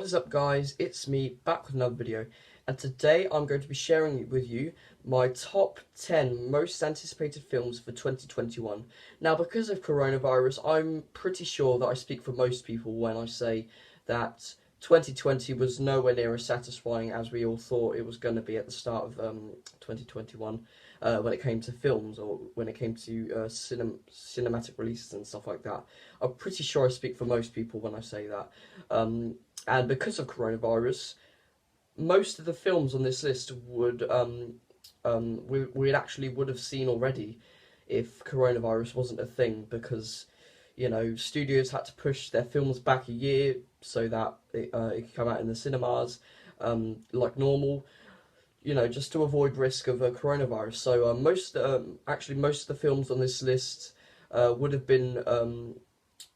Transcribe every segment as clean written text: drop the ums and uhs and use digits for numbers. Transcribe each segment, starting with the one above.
What is up, guys? It's me, back with another video, and today I'm going to be sharing with you my top 10 most anticipated films for 2021. Now, because of coronavirus, I'm pretty sure that I speak for most people when I say that 2020 was nowhere near as satisfying as we all thought it was going to be at the start of 2021, when it came to films or when it came to cinematic releases and stuff like that. I'm pretty sure I speak for most people when I say that. And because of coronavirus, most of the films on this list we actually would have seen already if coronavirus wasn't a thing, because studios had to push their films back a year so that it could come out in the cinemas like normal, just to avoid risk of coronavirus. So most of the films on this list would have been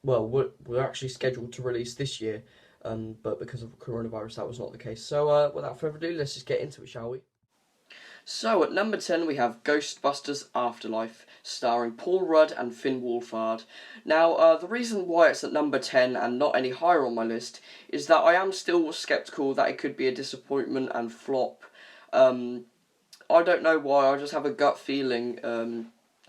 were actually scheduled to release this year, but because of coronavirus that was not the case. So without further ado, let's just get into it, shall we? So at number 10 we have Ghostbusters Afterlife, starring Paul Rudd and Finn Wolfhard. Now, the reason why it's at number 10 and not any higher on my list is that I am still sceptical that it could be a disappointment and flop. I don't know why, I just have a gut feeling.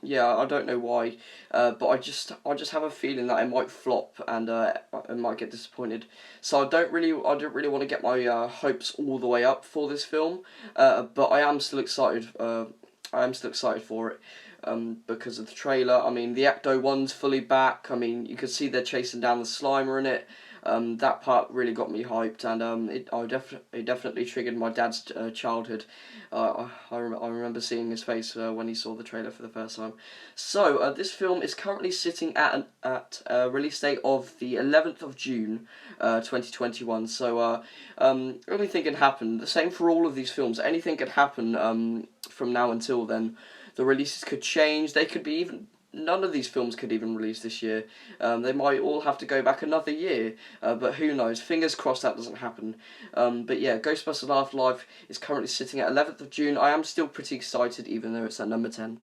I don't know why, but I just have a feeling that it might flop and I might get disappointed. So I don't really want to get my hopes all the way up for this film, but I am still excited. For it. Because of the trailer. I mean, the Ecto one's fully back. I mean, you can see they're chasing down the Slimer in it. That part really got me hyped, and it definitely triggered my dad's childhood. I remember seeing his face when he saw the trailer for the first time. So this film is currently sitting at a release date of the 11th of June, 2021. So anything can happen. The same for all of these films. Anything could happen from now until then. The releases could change. They could be even. None of these films could even release this year. They might all have to go back another year, but who knows? Fingers crossed that doesn't happen. But yeah, Ghostbusters Afterlife is currently sitting at 11th of June. I am still pretty excited, even though it's at number 10.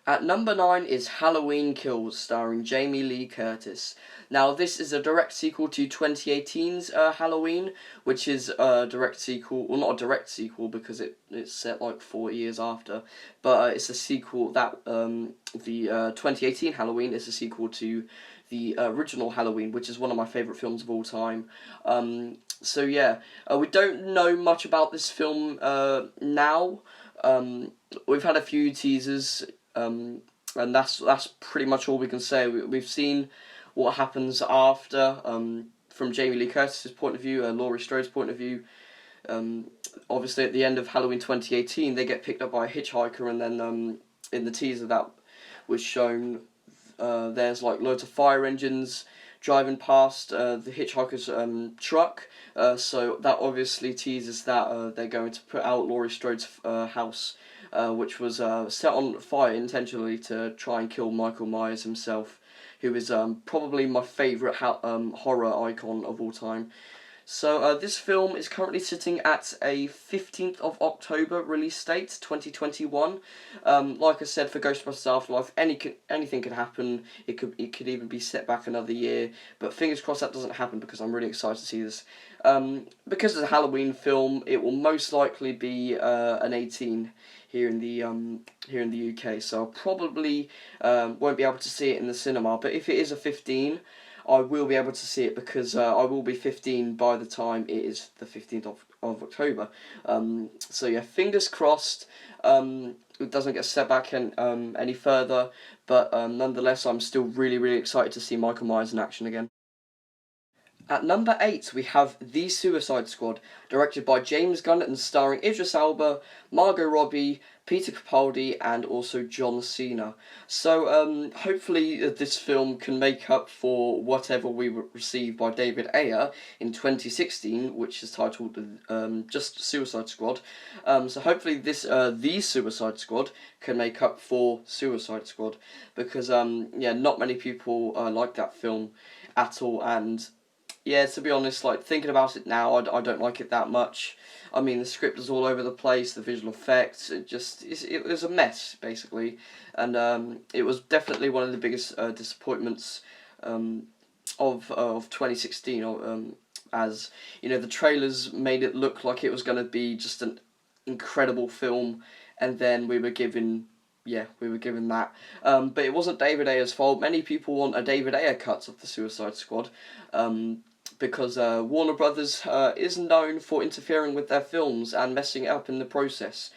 At number 9 is Halloween Kills, starring Jamie Lee Curtis. Now, this is a direct sequel to 2018's Halloween, which is a direct sequel, well, not a direct sequel because it's set like 4 years after, but it's a sequel that, the 2018 Halloween is a sequel to the original Halloween, which is one of my favourite films of all time. So yeah, we don't know much about this film now. We've had a few teasers. And that's pretty much all we can say. We've seen what happens after, from Jamie Lee Curtis's point of view, Laurie Strode's point of view. Obviously, at the end of Halloween 2018, they get picked up by a hitchhiker, and then in the teaser that was shown, there's like loads of fire engines driving past the hitchhiker's truck. So that obviously teases that they're going to put out Laurie Strode's house, which was set on fire intentionally to try and kill Michael Myers himself, who is probably my favourite horror icon of all time. So this film is currently sitting at a 15th of October release date, 2021. Like I said, for Ghostbusters Afterlife, anything could happen. It could even be set back another year. But fingers crossed that doesn't happen, because I'm really excited to see this. Because it's a Halloween film, it will most likely be an 18 here in the UK. So I probably won't be able to see it in the cinema. But if it is a 15. I will be able to see it, because I will be 15 by the time it is the 15th of October. So yeah, fingers crossed it doesn't get set back any further, but nonetheless, I'm still really excited to see Michael Myers in action again. At number 8, we have The Suicide Squad, directed by James Gunn and starring Idris Elba, Margot Robbie, Peter Capaldi, and also John Cena. So hopefully this film can make up for whatever we received by David Ayer in 2016, which is titled just Suicide Squad. So hopefully this The Suicide Squad can make up for Suicide Squad, because not many people like that film at all, and yeah, to be honest, like, thinking about it now, I don't like it that much. I mean, the script is all over the place, the visual effects, it was a mess, basically. And it was definitely one of the biggest disappointments of 2016, as the trailers made it look like it was going to be just an incredible film, and then we were given that. But it wasn't David Ayer's fault. Many people want a David Ayer cut of the Suicide Squad, because Warner Brothers is known for interfering with their films and messing it up in the process.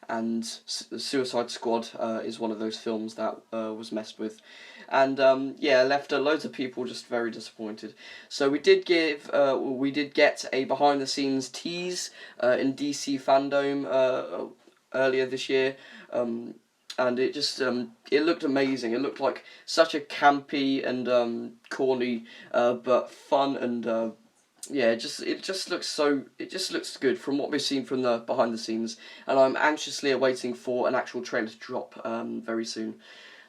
And Suicide Squad is one of those films that was messed with. And left loads of people just very disappointed. So we did get a behind the scenes tease in DC Fandom earlier this year, and it just it looked amazing. It looked like such a campy and corny but fun, and it just looks good from what we've seen from the behind the scenes, and I'm anxiously awaiting for an actual trailer to drop very soon.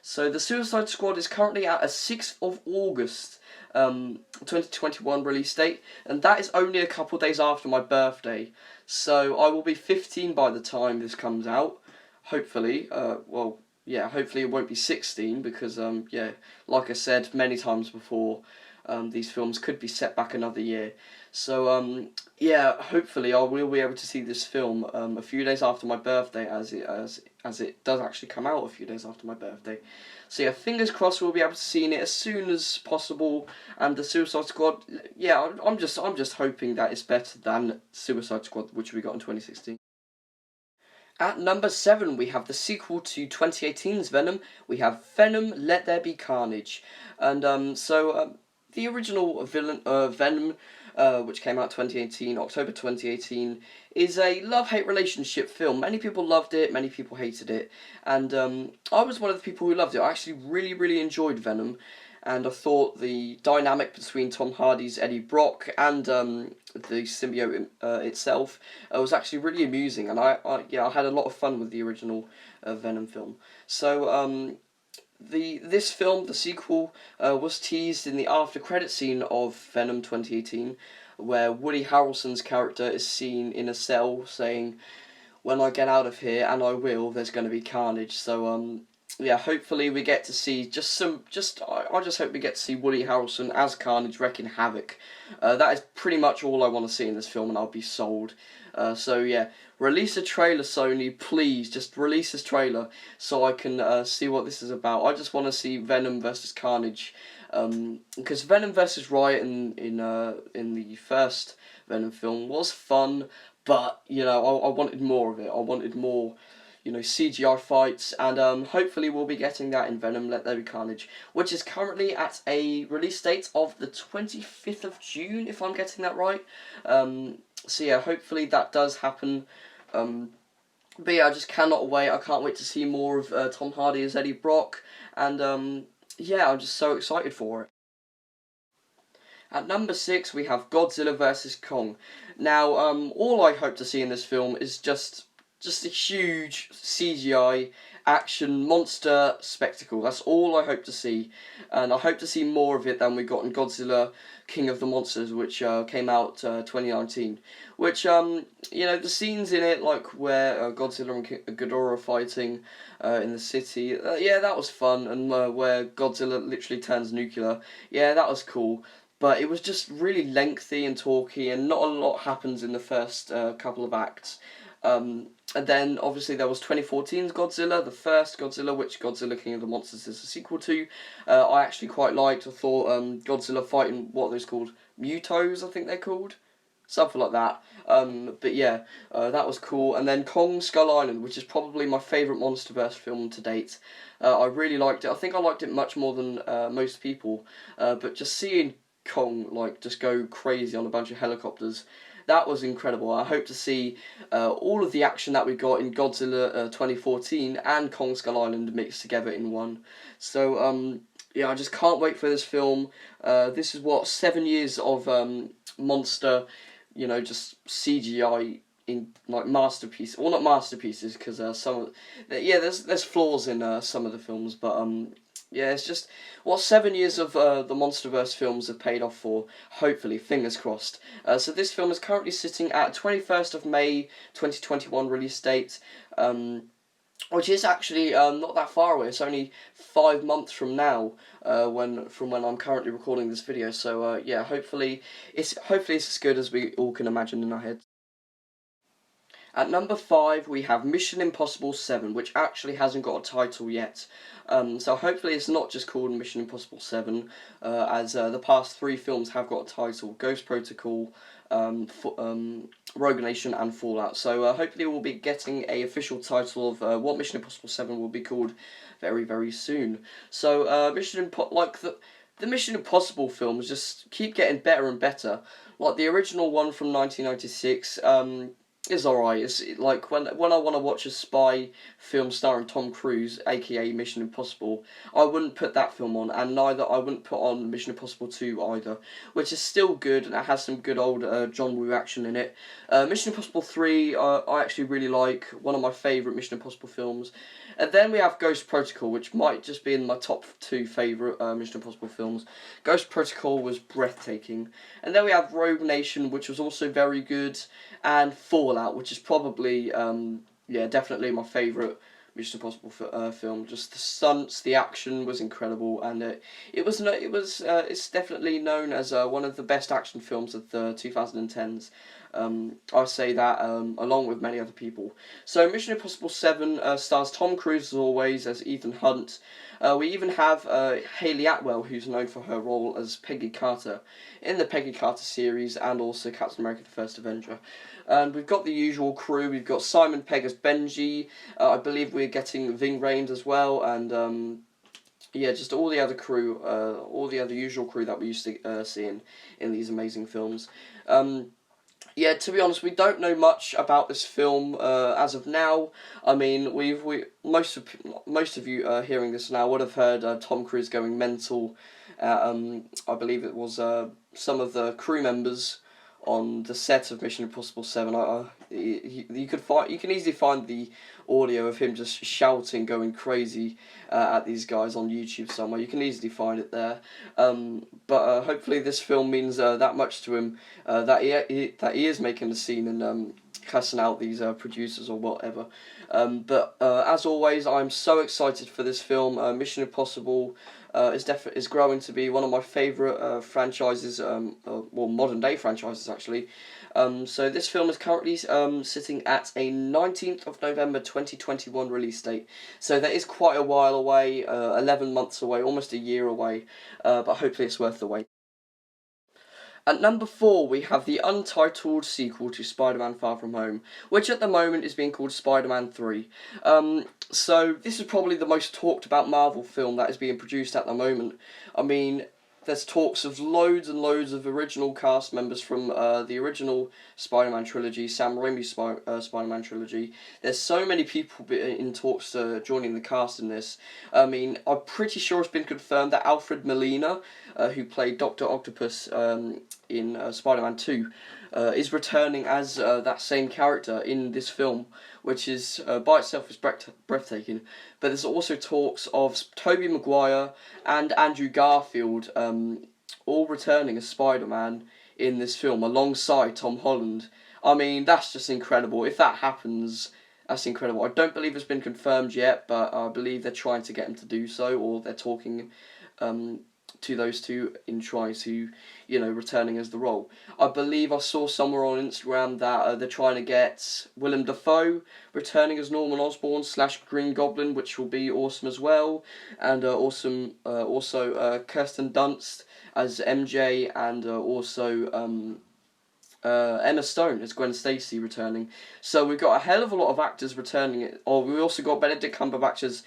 So the Suicide Squad is currently at a 6th of August 2021 release date, and that is only a couple days after my birthday. So I will be 15 by the time this comes out. Hopefully, hopefully it won't be 16 because like I said many times before, these films could be set back another year. So hopefully I will be able to see this film a few days after my birthday, as it does actually come out a few days after my birthday. So yeah, fingers crossed we'll be able to see it as soon as possible. And the Suicide Squad, I'm just hoping that it's better than Suicide Squad, which we got in 2016. At number 7, we have the sequel to 2018's Venom. We have Venom: Let There Be Carnage, and the original Venom, which came out October 2018, is a love-hate relationship film. Many people loved it, many people hated it, and I was one of the people who loved it. I actually really, really enjoyed Venom, and I thought the dynamic between Tom Hardy's Eddie Brock and the symbiote itself was actually really amusing, and I had a lot of fun with the original Venom film. So this film, the sequel, was teased in the after credit scene of Venom 2018, where Woody Harrelson's character is seen in a cell saying, "When I get out of here, and I will, there's going to be carnage." So hopefully we get to see I just hope we get to see Woody Harrelson as Carnage wreaking havoc. That is pretty much all I want to see in this film, and I'll be sold. Release a trailer, Sony, please. Just release this trailer so I can see what this is about. I just want to see Venom versus Carnage, because Venom versus Riot in the first Venom film was fun, but I wanted more of it. I wanted more CGI fights, and hopefully we'll be getting that in Venom: Let There Be Carnage, which is currently at a release date of the 25th of June, if I'm getting that right. Hopefully that does happen. But I just cannot wait. I can't wait to see more of Tom Hardy as Eddie Brock, and I'm just so excited for it. At number 6, we have Godzilla vs. Kong. Now, all I hope to see in this film is just a huge CGI action monster spectacle. That's all I hope to see, and I hope to see more of it than we got in Godzilla King of the Monsters, which came out 2019. Which the scenes in it, like where Godzilla and Ghidorah are fighting in the city, that was fun, and where Godzilla literally turns nuclear, that was cool. But it was just really lengthy and talky, and not a lot happens in the first couple of acts. And then, obviously, there was 2014's Godzilla, the first Godzilla, which Godzilla King of the Monsters is a sequel to. I actually quite liked. I thought Godzilla fighting, what are those called? Mutos, I think they're called? Something like that. That was cool. And then Kong Skull Island, which is probably my favourite MonsterVerse film to date. I really liked it. I think I liked it much more than most people. But just seeing Kong, just go crazy on a bunch of helicopters, that was incredible. I hope to see all of the action that we got in Godzilla 2014 and Kong Skull Island mixed together in one. So, I just can't wait for this film. This is 7 years of monster, just CGI in masterpiece. Well, not masterpieces, because there's flaws in some of the films, but it's just 7 years of the MonsterVerse films have paid off for, hopefully, fingers crossed. So this film is currently sitting at 21st of May 2021 release date. which is actually not that far away. It's only 5 months from now, when I'm currently recording this video. So yeah, hopefully it's as good as we all can imagine in our heads. At number 5, we have Mission Impossible 7, which actually hasn't got a title yet. So hopefully it's not just called Mission Impossible 7, as the past 3 films have got a title: Ghost Protocol, Rogue Nation, and Fallout. So hopefully we'll be getting a official title of what Mission Impossible 7 will be called very, very soon. So the Mission Impossible films just keep getting better and better. Like the original one from 1996, is alright. It's like when I want to watch a spy film starring Tom Cruise, aka Mission Impossible, I wouldn't put that film on, and neither I wouldn't put on Mission Impossible 2 either, which is still good and it has some good old John Woo action in it. Mission Impossible 3, I actually really like, one of my favourite Mission Impossible films. And then we have Ghost Protocol, which might just be in my top 2 favourite Mission Impossible films. Ghost Protocol was breathtaking. And then we have Rogue Nation, which was also very good, and Fallout, which is probably, yeah, definitely my favourite Mission Impossible film. Just the stunts, the action was incredible, and it's definitely known as one of the best action films of the 2010s. I say that along with many other people. So Mission Impossible 7 stars Tom Cruise as always as Ethan Hunt. We even have Hayley Atwell, who's known for her role as Peggy Carter in the Peggy Carter series, and also Captain America: The First Avenger. And we've got the usual crew. We've got Simon Pegg as Benji. I believe we're getting Ving Rhames as well, and yeah, just all the other crew, all the other usual crew that we used to see in these amazing films. Yeah, to be honest, we don't know much about this film as of now. I mean, most of you hearing this now would have heard Tom Cruise going mental. I believe it was some of the crew members on the set of Mission Impossible 7. You can easily find the audio of him just shouting, going crazy at these guys on YouTube somewhere. You can easily find it there. But hopefully this film means that much to him, that he is making the scene and cussing out these producers or whatever. But as always, I'm so excited for this film. Mission Impossible is growing to be one of my favourite franchises, well, modern day franchises actually. So this film is currently sitting at a 19th of November 2021 release date. So that is quite a while away, 11 months away, almost a year away, but hopefully it's worth the wait. At number 4, we have the untitled sequel to Spider-Man Far From Home, which at the moment is being called Spider-Man 3. So this is probably the most talked about Marvel film that is being produced at the moment. I mean, there's talks of loads and loads of original cast members from the original Spider-Man trilogy, Sam Raimi's Spider-Man trilogy. There's so many people in talks joining the cast in this. I mean, I'm pretty sure it's been confirmed that Alfred Molina, who played Dr. Octopus in Spider-Man 2, is returning as that same character in this film, which is by itself is breathtaking. But there's also talks of Tobey Maguire and Andrew Garfield all returning as Spider-Man in this film alongside Tom Holland. I mean, that's just incredible. If that happens, that's incredible. I don't believe it's been confirmed yet, but I believe they're trying to get him to do so, or they're talking to those two in trying to, returning as the role. I believe I saw somewhere on Instagram that they're trying to get Willem Dafoe returning as Norman Osborn / Green Goblin, which will be awesome as well, and also Kirsten Dunst as MJ, and also Emma Stone as Gwen Stacy returning. So we've got a hell of a lot of actors returning. We also got Benedict Cumberbatch as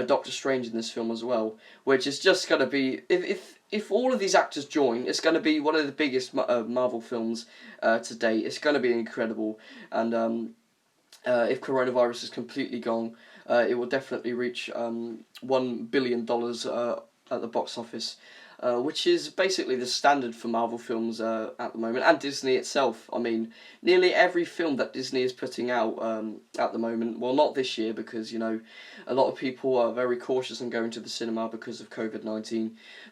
Doctor Strange in this film as well, which is just going to be, if all of these actors join, it's going to be one of the biggest Marvel films to date. It's going to be incredible, and if coronavirus is completely gone, it will definitely reach $1 billion at the box office. Which is basically the standard for Marvel films at the moment, and Disney itself. I mean, nearly every film that Disney is putting out at the moment, well, not this year because, a lot of people are very cautious in going to the cinema because of COVID-19,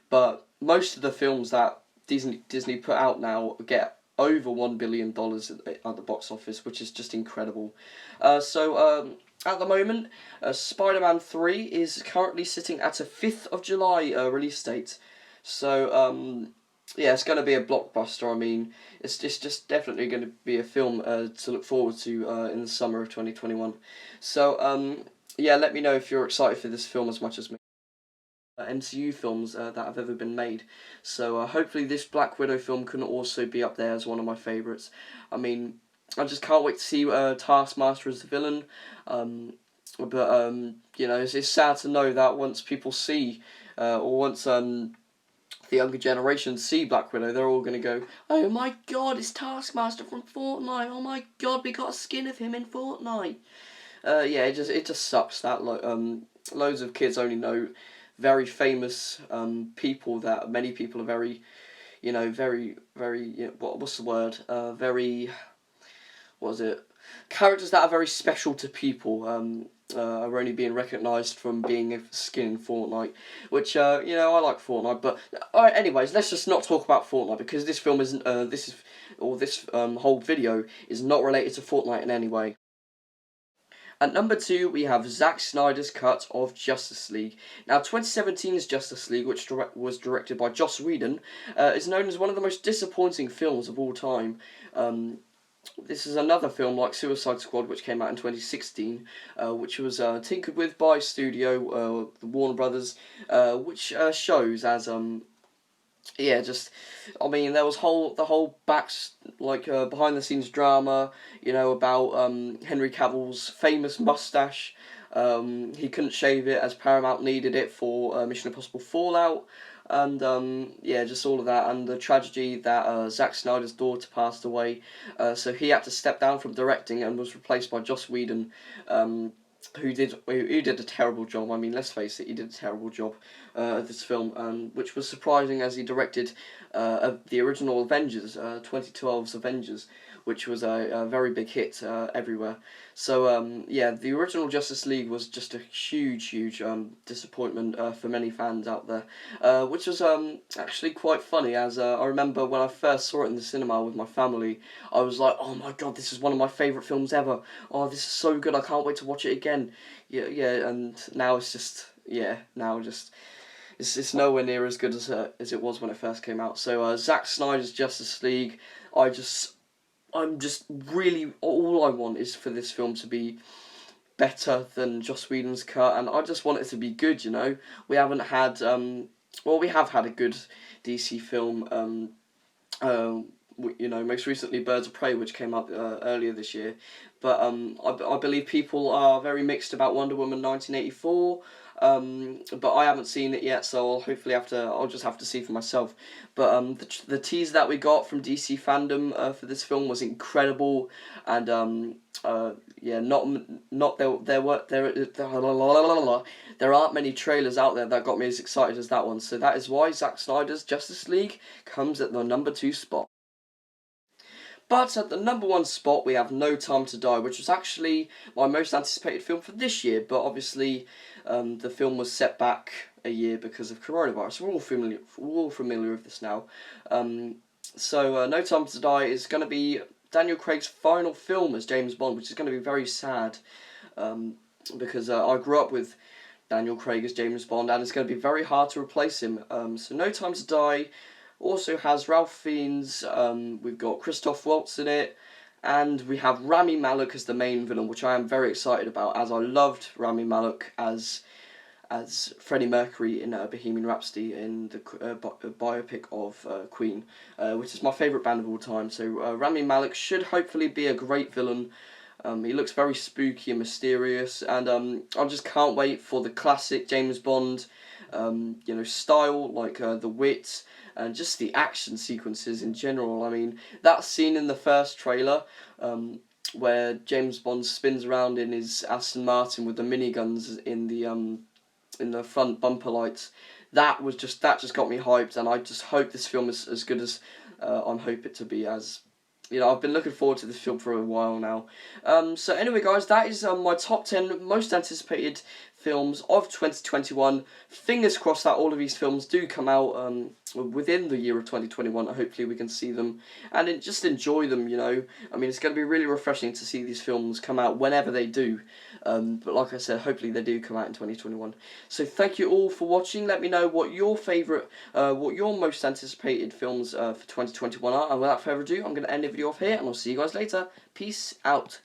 but most of the films that Disney put out now get over $1 billion at the box office, which is just incredible. So At the moment, Spider-Man 3 is currently sitting at a 5th of July release date. So, yeah, it's going to be a blockbuster. I mean, it's just definitely going to be a film to look forward to in the summer of 2021. So, yeah, let me know if you're excited for this film as much as me. MCU films that have ever been made. So hopefully this Black Widow film can also be up there as one of my favourites. I mean, I just can't wait to see Taskmaster as the villain. But you know, it's sad to know that once people see, or once the younger generation see Black Widow, they're all going to go, "Oh my God, it's Taskmaster from Fortnite! Oh my God, we got a skin of him in Fortnite!" Yeah, it just sucks that loads of kids only know very famous people that many people are very, what's the word? Very, what is it? Characters that are very special to people are only being recognised from being a skin in Fortnite, which I like Fortnite, but anyways, let's just not talk about Fortnite because this film isn't this whole video is not related to Fortnite in any way. At number 2, we have Zack Snyder's cut of Justice League. Now, 2017's Justice League, which was directed by Joss Whedon, is known as one of the most disappointing films of all time. This is another film like Suicide Squad, which came out in 2016, which was tinkered with by studio, the Warner Brothers, which shows as yeah, just I mean, there was the whole behind the scenes drama, about Henry Cavill's famous mustache. He couldn't shave it as Paramount needed it for Mission Impossible Fallout, and yeah, just all of that, and the tragedy that Zack Snyder's daughter passed away, so he had to step down from directing and was replaced by Joss Whedon. Who did a terrible job. I mean, let's face it, he did a terrible job of this film, which was surprising as he directed the original Avengers, 2012's Avengers, which was a very big hit everywhere. So, yeah, the original Justice League was just a huge disappointment for many fans out there, which was actually quite funny, as I remember when I first saw it in the cinema with my family, I was like, oh my God, this is one of my favourite films ever. Oh, this is so good, I can't wait to watch it again. Yeah, and now it's just, it's nowhere near as good as it was when it first came out. So Zack Snyder's Justice League, I'm just really, all I want is for this film to be better than Joss Whedon's cut, and I just want it to be good. We haven't had we have had a good DC film. Most recently Birds of Prey, which came out earlier this year, but I believe people are very mixed about Wonder Woman 1984. But I haven't seen it yet, so I'll just have to see for myself. But the tease that we got from DC fandom for this film was incredible, and yeah, there aren't many trailers out there that got me as excited as that one. So that is why Zack Snyder's Justice League comes at the number 2 spot. But at the number 1 spot, we have No Time to Die, which was actually my most anticipated film for this year. But obviously, the film was set back a year because of coronavirus. We're all familiar with this now. So No Time to Die is going to be Daniel Craig's final film as James Bond, which is going to be very sad, because I grew up with Daniel Craig as James Bond, and it's going to be very hard to replace him. So No Time to Die also has Ralph Fiennes, we've got Christoph Waltz in it, and we have Rami Malek as the main villain, which I am very excited about, as I loved Rami Malek as Freddie Mercury in Bohemian Rhapsody, in the biopic of Queen, which is my favourite band of all time. So Rami Malek should hopefully be a great villain. He looks very spooky and mysterious, and I just can't wait for the classic James Bond style, like the wit and just the action sequences in general. I mean, that scene in the first trailer, where James Bond spins around in his Aston Martin with the miniguns in the front bumper lights, that just got me hyped, and I just hope this film is as good as I hope it to be. As I've been looking forward to this film for a while now. So anyway, guys, that is my top 10 most anticipated films of 2021. Fingers crossed that all of these films do come out within the year of 2021. Hopefully we can see them and just enjoy them, you know. I mean, it's going to be really refreshing to see these films come out whenever they do. But like I said, hopefully they do come out in 2021. So thank you all for watching. Let me know what your favourite, what your most anticipated films for 2021 are. And without further ado, I'm going to end the video off here, and I'll see you guys later. Peace out.